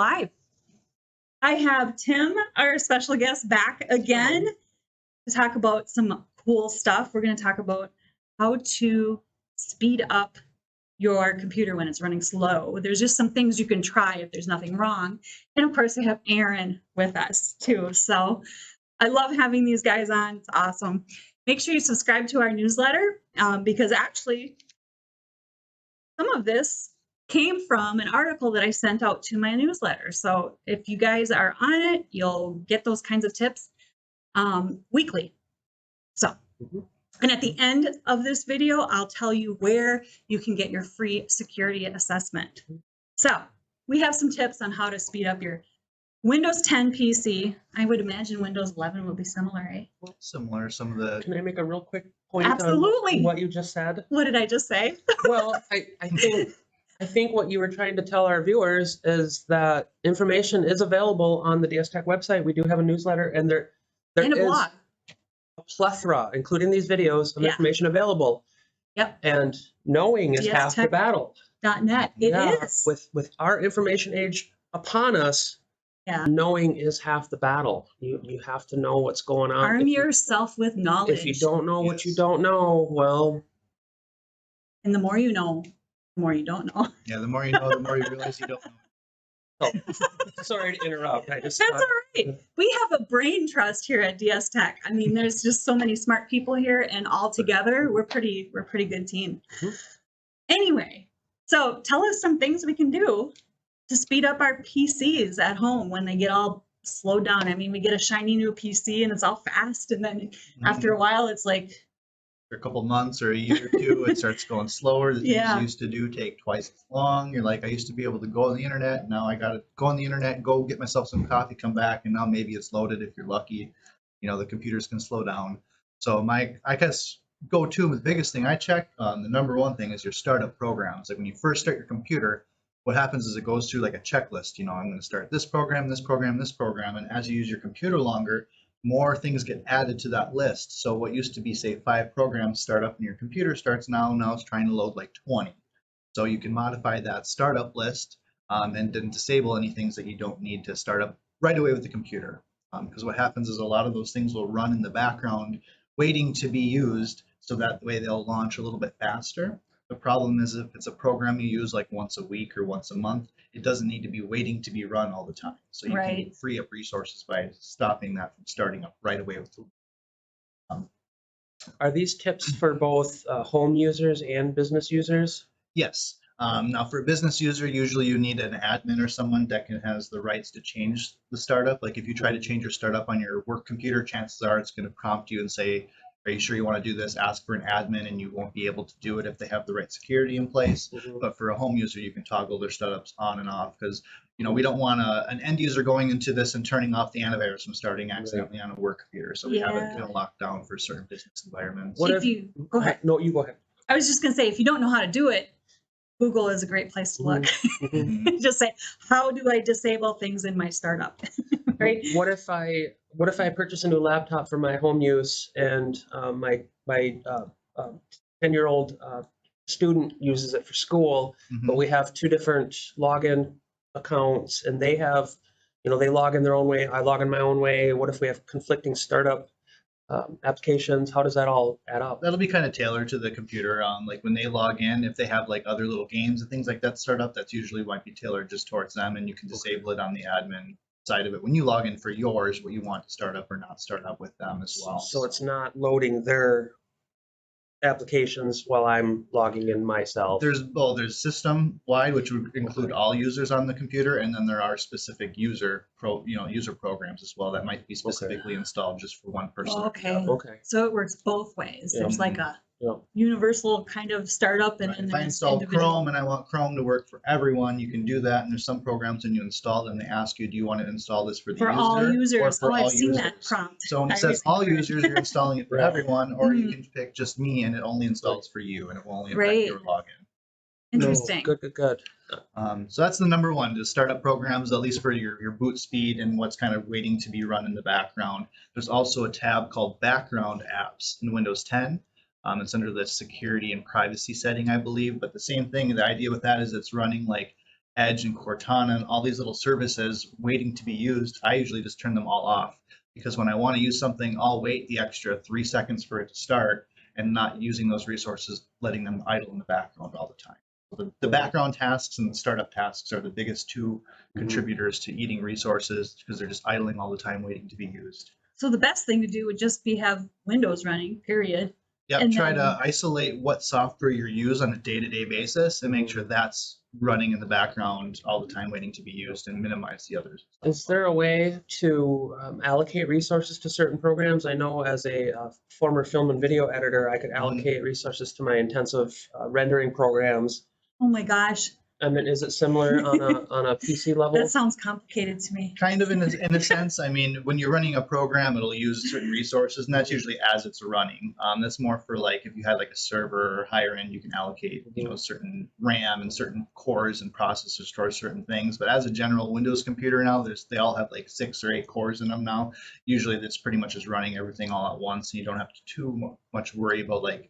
live. I have Tim, our special guest, back again to talk about some cool stuff. We're going to talk about how to speed up your computer when it's running slow. There's just some things you can try if there's nothing wrong. And of course, I have Aaron with us too. So I love having these guys on. It's awesome. Make sure you subscribe to our newsletter because actually some of this came from an article that I sent out to my newsletter. So if you guys are on it, you'll get those kinds of tips weekly. So, and at the end of this video, I'll tell you where you can get your free security assessment. So we have some tips on how to speed up your Windows 10 PC. I would imagine Windows 11 will be similar, eh? Similar, some of the... Can I make a real quick point Absolutely. on what you just said? What did I just say? Well, I think what you were trying to tell our viewers is that information is available on the DS Tech website. We do have a newsletter, and there And a is blog. a plethora, including these videos, of information available. Yep. And knowing is half the battle. .net. It is. With our information age upon us, knowing is half the battle. You have to know what's going on. Arm yourself with knowledge. If you don't know what you don't know, well... And the more you know, the more you don't know. Yeah, the more you know, the more you realize you don't know. Oh, sorry to interrupt. That's all right. We have a brain trust here at DS Tech. I mean, there's just so many smart people here, and all together, we're a pretty good team. Anyway, so tell us some things we can do to speed up our PCs at home when they get all slowed down. I mean, we get a shiny new PC and it's all fast, and then after a while, it's like for a couple months or a year or two, it starts going slower. The things you used to do take twice as long. You're like, I used to be able to go on the internet. Now I got to go on the internet, go get myself some coffee, come back, and now maybe it's loaded if you're lucky. You know, the computers can slow down. So I guess the biggest thing I check, the number one thing is your startup programs. Like when you first start your computer, what happens is it goes through like a checklist. You know, I'm going to start this program, this program, this program. And as you use your computer longer, more things get added to that list. So what used to be, say, 5 programs start up in your computer starts now it's trying to load like 20. So you can modify that startup list and then disable any things that you don't need to start up right away with the computer. Because what happens is a lot of those things will run in the background waiting to be used, so that way they'll launch a little bit faster. The problem is if it's a program you use like once a week or once a month, it doesn't need to be waiting to be run all the time. So you can free up resources by stopping that from starting up right away with the Are these tips for both home users and business users? Yes. Now for a business user, usually you need an admin or someone that has the rights to change the startup. Like if you try to change your startup on your work computer, chances are it's going to prompt you and say, are you sure you want to do this? Ask for an admin, and you won't be able to do it if they have the right security in place. But for a home user, you can toggle their startups on and off, because we don't want an end user going into this and turning off the antivirus from starting accidentally on a work computer. So we have it kind of locked down for certain business environments. Go ahead. No, you go ahead. I was just going to say, if you don't know how to do it, Google is a great place to look. Just say, how do I disable things in my startup? Right? What if I purchase a new laptop for my home use, and my 10-year-old student uses it for school, but we have 2 different login accounts, and they have, they log in their own way, I log in my own way. What if we have conflicting startup applications? How does that all add up? That'll be kind of tailored to the computer. Like when they log in, if they have like other little games and things like that start up, that's usually might be tailored just towards them, and you can disable it on the admin side of it when you log in for yours, what you want to start up or not start up with them as well. So it's not loading their applications while I'm logging in myself. There's system wide, which would include all users on the computer, and then there are specific user programs as well that might be specifically installed just for one person. Okay. So it works both ways. There's like a universal kind of startup, and then if I install Chrome and I want Chrome to work for everyone, you can do that. And there's some programs when you install them, they ask you, do you want to install this for the user? All users. Or for all I've seen users? that prompt. So when it says all users, you're installing it for everyone, or you can pick just me and it only installs for you, and it will only affect your login. Interesting. Good. So that's the number one, to start up programs, at least for your boot speed and what's kind of waiting to be run in the background. There's also a tab called Background Apps in Windows 10. It's under the security and privacy setting, I believe. But the same thing, the idea with that is it's running like Edge and Cortana and all these little services waiting to be used, I usually just turn them all off, because when I want to use something, I'll wait the extra 3 seconds for it to start and not using those resources, letting them idle in the background all the time. So the background tasks and the startup tasks are the biggest two contributors to eating resources, because they're just idling all the time waiting to be used. So the best thing to do would just be have Windows running, period. Yep, And try then- to isolate what software you use on a day-to-day basis and make sure that's running in the background all the time waiting to be used, and minimize the others. Is there a way to allocate resources to certain programs? I know as a former film and video editor, I could allocate resources to my intensive rendering programs. Oh my gosh, I mean, is it similar on a PC level? that sounds complicated to me. Kind of in a sense. I mean, when you're running a program, it'll use certain resources, and that's usually as it's running. That's more for like if you had like a server or higher end, you can allocate, you know, certain RAM and certain cores and processors for certain things. But as a general Windows computer now, they all have like 6 or 8 cores in them now. Usually, that's pretty much just running everything all at once, and you don't have to too much worry about like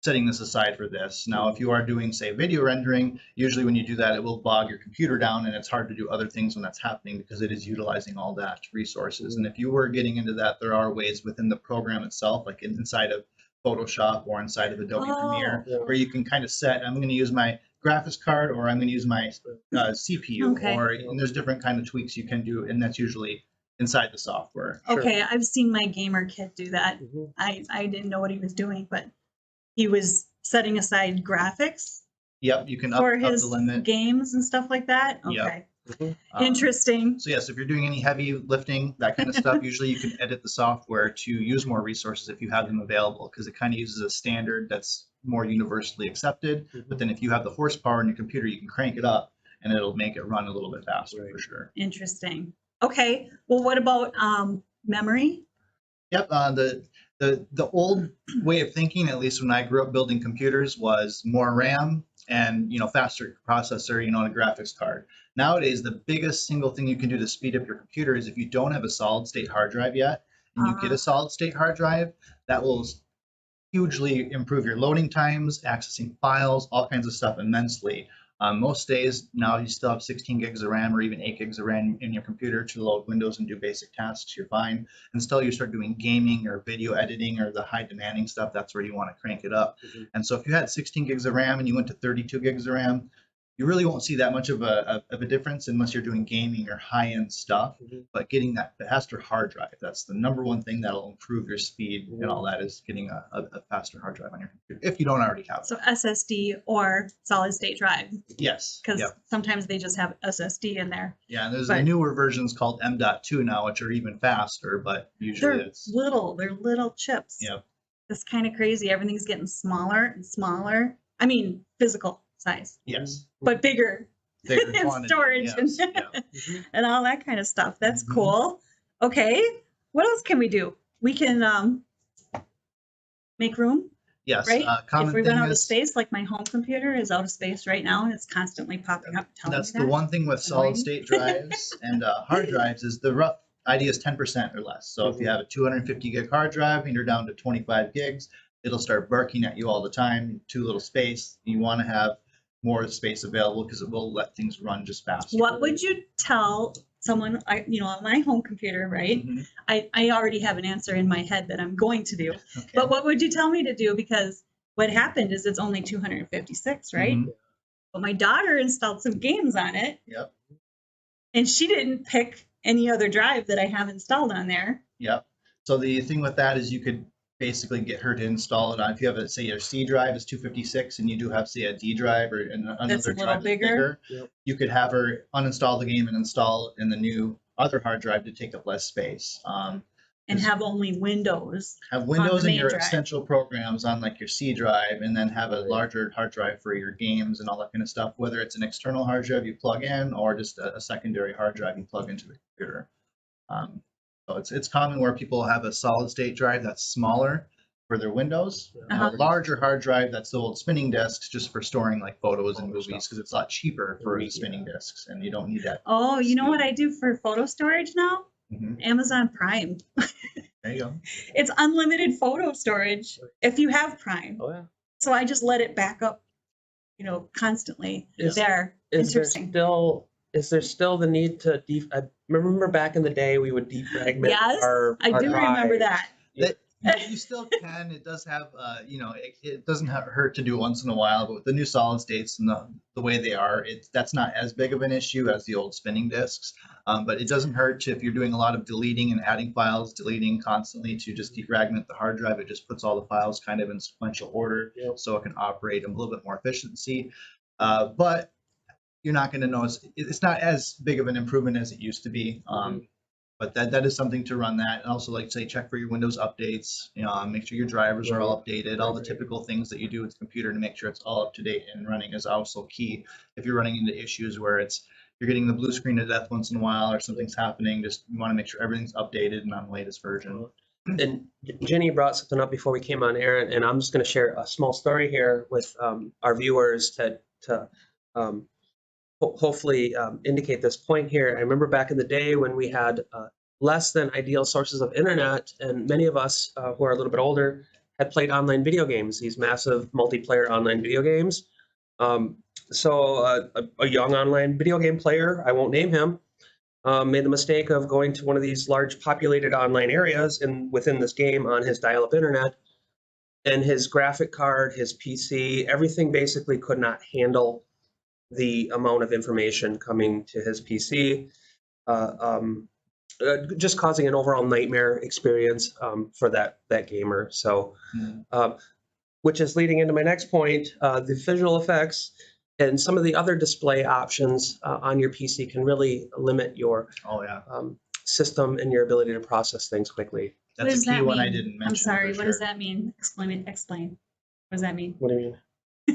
setting this aside for this. Now, if you are doing, say, video rendering, usually when you do that, it will bog your computer down, and it's hard to do other things when that's happening because it is utilizing all that resources. And if you were getting into that, there are ways within the program itself, like inside of Photoshop or inside of Adobe Premiere, where you can kind of set, I'm going to use my graphics card, or I'm going to use my CPU, Okay. or and there's different kind of tweaks you can do, and that's usually inside the software. Okay, I've seen my gamer kid do that. Mhm. I didn't know what he was doing, but he was setting aside graphics Yep, you can for up his the limit. games and stuff like that. Yep. Okay, Mhm. interesting. So yes, if you're doing any heavy lifting, that kind of stuff, usually you can edit the software to use more resources if you have them available, because it kind of uses a standard that's more universally accepted. But then if you have the horsepower in your computer, you can crank it up and it'll make it run a little bit faster for sure. Interesting. Okay, well, what about memory? Yep, the old way of thinking, at least when I grew up building computers, was more RAM and, you know, faster processor, you know, and a graphics card. Nowadays, the biggest single thing you can do to speed up your computer is if you don't have a solid state hard drive yet, and you get a solid state hard drive, that will hugely improve your loading times, accessing files, all kinds of stuff immensely. Most days now you still have 16 gigs of RAM or even 8 gigs of RAM in your computer to load Windows and do basic tasks, you're fine. Until you start doing gaming or video editing or the high demanding stuff, that's where you want to crank it up. And so if you had 16 gigs of RAM and you went to 32 gigs of RAM, you really won't see that much of a difference unless you're doing gaming or high-end stuff. But getting that faster hard drive, that's the number one thing that'll improve your speed and all that, is getting a faster hard drive on your computer, if you don't already have it. So SSD or solid state drive, Yes. because Yep. sometimes they just have SSD in there. Yeah, and there's But- the newer versions called M.2 now, which are even faster, but usually They're it's they're little chips. Yep. It's kind of crazy. Everything's getting smaller and smaller. I mean, physical size, yes, but bigger. bigger And quantity. storage Yes, and- yeah. And all that kind of stuff. That's Mhm. cool. Okay, what else can we do? We can make room, Yes, right? common If we thing run out of is space, like my home computer is out of space right now, and it's constantly popping up telling that's me the that. one thing with Annoying. solid state drives and hard drives is the rough idea is 10% or less. So if you have a 250 gig hard drive and you're down to 25 gigs, it'll start barking at you all the time. Too little space. You want to have more space available because it will let things run just faster. What would you tell someone, on my home computer, right? Mhm. I already have an answer in my head that I'm going to do. Okay. But what would you tell me to do? Because what happened is it's only 256, right? Mhm. But my daughter installed some games on it, Yep. and she didn't pick any other drive that I have installed on there. Yep. So the thing with that is you could basically get her to install it on, if you have a, say your C drive is 256 and you do have, say, a D drive or another little drive that's bigger. Yep. you could have her uninstall the game and install it in the new other hard drive to take up less space. And have only Windows. Have Windows the and main your drive. essential programs on like your C drive, and then have a larger hard drive for your games and all that kind of stuff, whether it's an external hard drive you plug in or just a secondary hard drive you plug into the computer. So it's common where people have a solid state drive that's smaller for their Windows, and Uh-huh. a larger hard drive that's the old spinning discs just for storing like photos and movies, because it's a lot cheaper for the spinning discs and you don't need that. Oh, you know what I do for photo storage now? Mhm. Amazon Prime. There you go. It's unlimited photo storage if you have Prime. Oh yeah. So I just let it back up, constantly Is- there. is there Interesting. still the need to I remember back in the day we would defragment Yes, our I do remember drives. that. You still can. It does have, it doesn't hurt to do once in a while, but with the new solid states and the way they are, that's not as big of an issue as the old spinning disks. But it doesn't hurt if you're doing a lot of deleting and adding files, deleting constantly, to just defragment the hard drive. It just puts all the files kind of in sequential order, so it can operate a little bit more efficiency. But you're not going to notice, it's not as big of an improvement as it used to be. But that is something to run that. And also, like, say, check for your Windows updates, make sure your drivers are all updated. All the typical things that you do with the computer to make sure it's all up to date and running is also key. If you're running into issues where you're getting the blue screen to death once in a while, or something's happening, you want to make sure everything's updated and on the latest version. And Ginny brought something up before we came on air, and I'm just going to share a small story here with our viewers to hopefully indicate this point here. I remember back in the day when we had less than ideal sources of internet, and many of us who are a little bit older had played online video games, these massive multiplayer online video games. So a young online video game player, I won't name him, made the mistake of going to one of these large populated online areas within this game on his dial-up internet, and his graphic card, his PC, everything basically could not handle the amount of information coming to his PC, just causing an overall nightmare experience for that gamer. So, which is leading into my next point, the visual effects and some of the other display options on your PC can really limit your system and your ability to process things quickly. That's a key one I didn't mention. I'm sorry, what does that mean? Explain. What does that mean? What do you mean?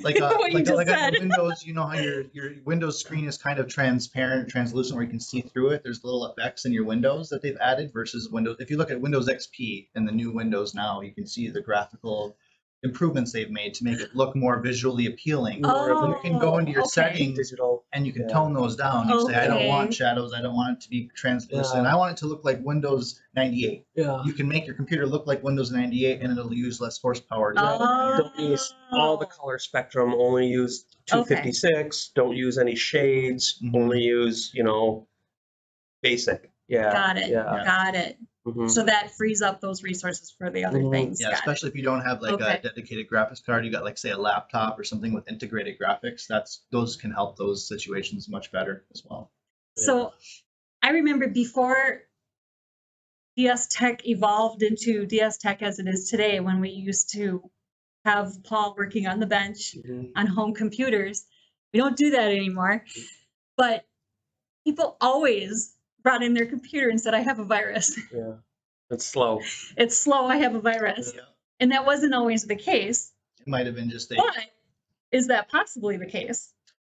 Like on Windows, you know how your Windows screen is kind of transparent, translucent, where you can see through it. There's little effects in your Windows that they've added versus Windows. If you look at Windows XP and the new Windows now, you can see the graphical improvements they've made to make it look more visually appealing. You can go into your settings digital, and you can tone those down. You say, I don't want shadows. I don't want it to be translucent. I want it to look like Windows 98. You can make your computer look like Windows 98 and it'll use less horsepower. Don't use all the color spectrum. Only use 256. Don't use any shades. Only use, basic. Got it. So that frees up those resources for the other things. Yeah, especially if you don't have like a dedicated graphics card, you got like say a laptop or something with integrated graphics. Those can help those situations much better as well. So I remember before DS Tech evolved into DS Tech as it is today, when we used to have Paul working on the bench on home computers. We don't do that anymore. But people always brought in their computer and said, I have a virus. Yeah, it's slow. It's slow, I have a virus. Yeah. And that wasn't always the case. It might have been just But is that possibly the case?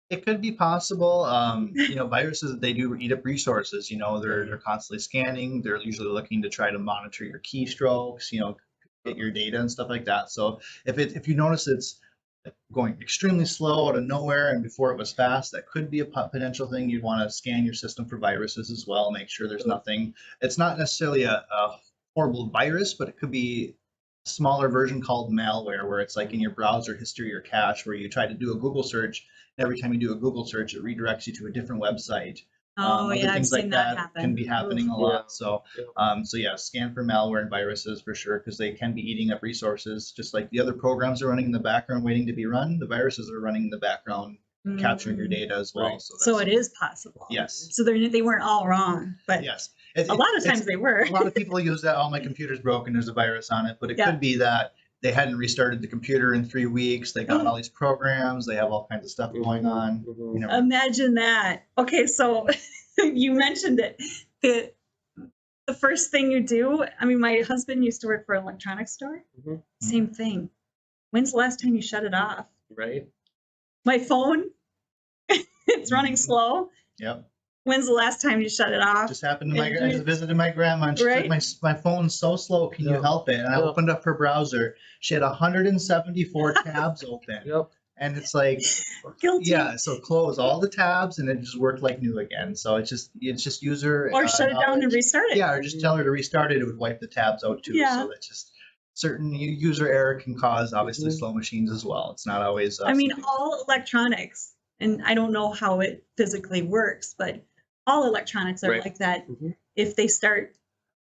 It could be possible. Viruses, they do eat up resources. They're constantly scanning. They're usually looking to try to monitor your keystrokes, get your data and stuff like that. So if you notice it's going extremely slow out of nowhere and before it was fast, that could be a potential thing. You'd want to scan your system for viruses as well, make sure there's nothing. It's not necessarily a horrible virus, but it could be a smaller version called malware, where it's like in your browser history or cache, where you try to do a Google search. And every time you do a Google search, it redirects you to a different website. I've seen that happen. Can be happening a lot. So scan for malware and viruses for sure, because they can be eating up resources. Just like the other programs are running in the background waiting to be run, the viruses are running in the background, capturing your data as well. So it is possible. Yes. So they weren't all wrong, but yes, a lot of times they were. A lot of people use that. Oh, my computer's broken. There's a virus on it, but it could be that they hadn't restarted the computer in 3 weeks. They got all these programs. They have all kinds of stuff going on. Imagine that. Okay, so you mentioned it. The first thing you do, my husband used to work for an electronics store. Same thing. When's the last time you shut it off? Right. My phone, it's running slow. Yep. When's the last time you shut it off? Just happened to I just visited my grandma and she said, my phone's so slow, can you help it? And I opened up her browser. She had 174 tabs open. And it's like, guilty. So close all the tabs and it just worked like new again. So it's just user or shut it down and restart it. Yeah, or just tell her to restart it. It would wipe the tabs out too. So that's just certain user error can cause obviously slow machines as well. It's not always. all electronics and I don't know how it physically works, but all electronics are Right. like that. Mm-hmm. If they start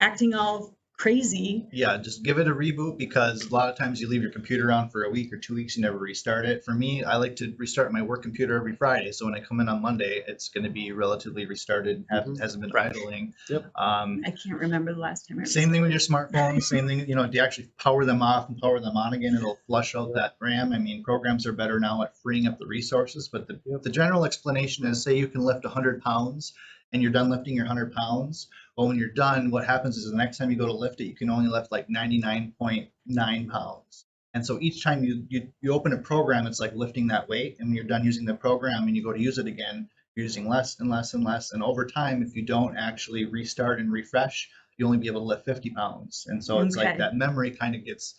acting all crazy. Yeah, just give it a reboot, because a lot of times you leave your computer on for a week or 2 weeks, you never restart it. For me, I like to restart my work computer every Friday. So when I come in on Monday, it's going to be relatively restarted, hasn't been idling. Yep. I can't remember the last time I Same thing with your smartphones, same thing, you know, if you actually power them off and power them on again, it'll flush out that RAM. I mean, programs are better now at freeing up the resources, but the general explanation is, say you can lift 100 pounds and you're done lifting your 100 pounds. Well, when you're done, what happens is the next time you go to lift it, you can only lift like 99.9 pounds. And so each time you open a program, it's like lifting that weight. And when you're done using the program and you go to use it again, you're using less and less and less. And over time, if you don't actually restart and refresh, you only be able to lift 50 pounds. And so it's like that memory kind of gets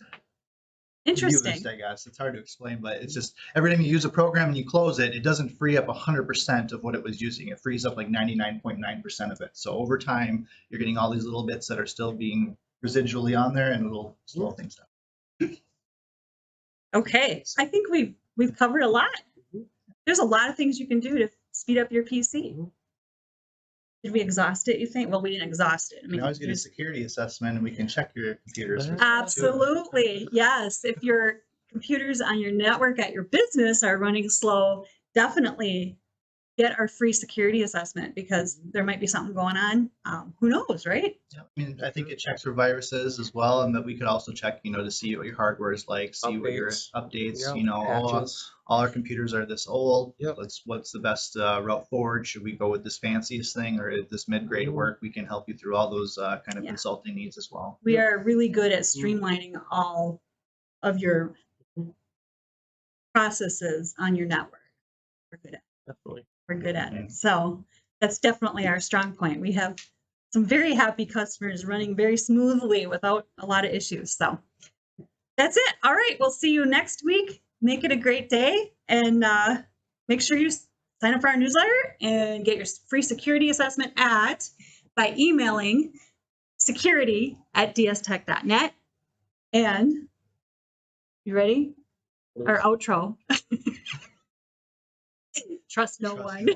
interesting used, I guess. It's hard to explain, but it's just every time you use a program and you close it, it doesn't free up 100% of what it was using. It frees up like 99.9% of it. So over time, you're getting all these little bits that are still being residually on there, and it'll slow things down. Okay, I think we've covered a lot. There's a lot of things you can do to speed up your PC. Did we exhaust it, you think? Well, we didn't exhaust it. I You mean, can always get a security assessment and we can check your computers. absolutely, yes. If your computers on your network at your business are running slow, definitely get our free security assessment, because there might be something going on. Who knows, right? Yeah, I mean, I think it checks for viruses as well, and that we could also check, you know, to see what your hardware is like, see what your updates, you know, all our computers are this old. What's the best route forward? Should we go with this fanciest thing or this mid-grade work? We can help you through all those kind of consulting needs as well. We are really good at streamlining all of your processes on your network. We're good at it. Definitely. We're good at it. So that's definitely our strong point. We have some very happy customers running very smoothly without a lot of issues. So that's it. All right. We'll see you next week. Make it a great day, and make sure you sign up for our newsletter and get your free security assessment by emailing security@dstech.net. And you ready? Our outro. Trust no one.